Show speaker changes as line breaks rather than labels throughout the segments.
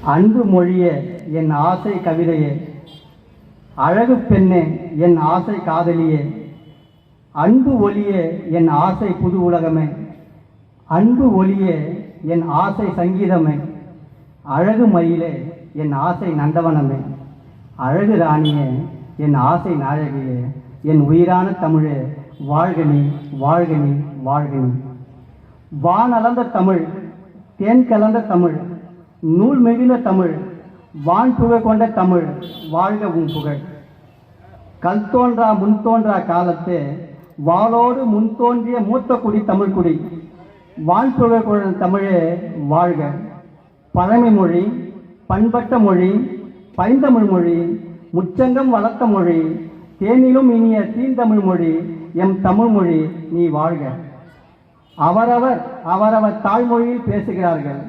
அன்பு மொழியே என் ஆசை கவிதையே, அழகு பெண்ணே என் ஆசை காதலியே, அன்பு ஒளியே என் ஆசை புது உலகமே, அன்பு ஒளியே என் ஆசை சங்கீதமே, அழகு மயிலே என் ஆசை நந்தவனமே, அழகு ராணியே என் ஆசை நாயகியே, என் உயிரான தமிழே வாழ்கனி வாழ்கனி வாழ்கனி. வானளந்த தமிழ், தேன் கலந்த தமிழ், நூல் மிகுந்த தமிழ், வான் புகழ் கொண்ட தமிழ், வாழ்க உன் புகழ். கல் தோன்றா முன் தோன்றா காலத்தே வாளோடு முன் தோன்றிய மூத்த குடி தமிழ் குடி, வான் புகழ் கொண்ட தமிழே வாழ்க. பழமை மொழி, பண்பட்ட மொழி, பைந்தமிழ் மொழி, முச்சங்கம் வளர்த்த மொழி, தேனிலும் இனிய தீந்தமிழ் மொழி, எம் தமிழ் மொழி நீ வாழ்க. அவரவர் தாய்மொழியில் பேசுகிறார்கள்,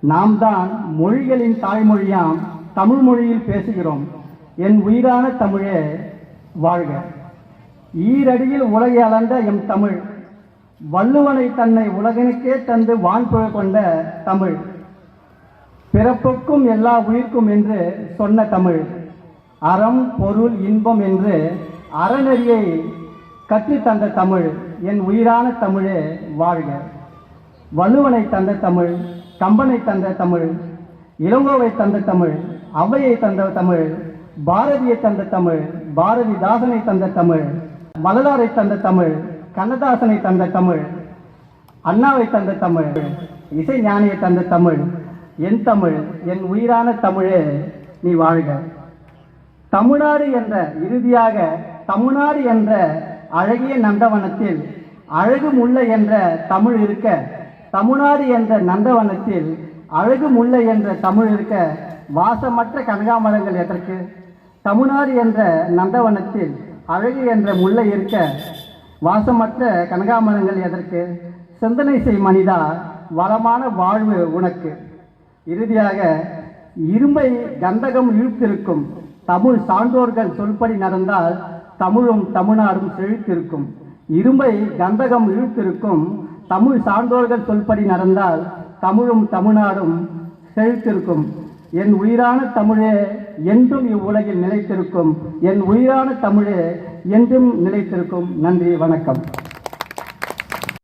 நாம் தான் மொழிகளின் தாய்மொழியாம் தமிழ் மொழியில் பேசுகிறோம். என் உயிரான தமிழே வாழ்க. ஈரடியில் உலகை அளந்த எம் தமிழ், வள்ளுவனை தன்னை உலகனுக்கே தந்து வான்புகழ் கொண்ட தமிழ், பிறப்புக்கும் எல்லா உயிர்க்கும் என்று சொன்ன தமிழ், அறம் பொருள் இன்பம் என்று அறநெறியை கற்றுத்தந்த தமிழ், என் உயிரான தமிழே வாழ்க. வள்ளுவனை தந்த தமிழ், கம்பனை தந்த தமிழ், இளங்கோவை தந்த தமிழ், ஔவையை தந்த தமிழ், பாரதியை தந்த தமிழ், பாரதிதாசனை தந்த தமிழ், வள்ளலாரை தந்த தமிழ், கண்ணதாசனை தந்த தமிழ், அண்ணாவை தந்த தமிழ், இசை ஞானியை தந்த தமிழ், என் தமிழ், என் உயிரான தமிழே நீ வாழ்க. தமிழ்நாடு என்ற இறுதியாக தமிழ்நாடு என்ற அழகிய நந்தவனத்தில் அழகு முல்லை என்ற தமிழ் இருக்க, தமிழ்நாடு என்ற நந்தவனத்தில் அழகு முல்லை என்ற தமிழ் இருக்க, வாசமற்ற கனகாமரங்கள் எதற்கு? தமிழ்நாடு என்ற நந்தவனத்தில் அழகு என்ற முல்லை இருக்க, வாசமற்ற கனகாமரங்கள் எதற்கு? சிந்தனை செய் மனிதா, வளமான வாழ்வு உனக்கு. இறுதியாக, இரும்பை கந்தகம் இழுத்திருக்கும் தமிழ் சான்றோர்கள் சொல்படி நடந்தால் தமிழும் தமிழ்நாடும் செழித்திருக்கும். இரும்பை கந்தகம் இழுத்திருக்கும் தமிழ் சான்றோர்கள் சொல்படி நடந்தால் தமிழும் தமிழ்நாடும் செழித்திருக்கும். என் உயிரான தமிழே என்றும் இவ்வுலகில் நிலைத்திருக்கும். என் உயிரான தமிழே என்றும் நிலைத்திருக்கும். நன்றி, வணக்கம்.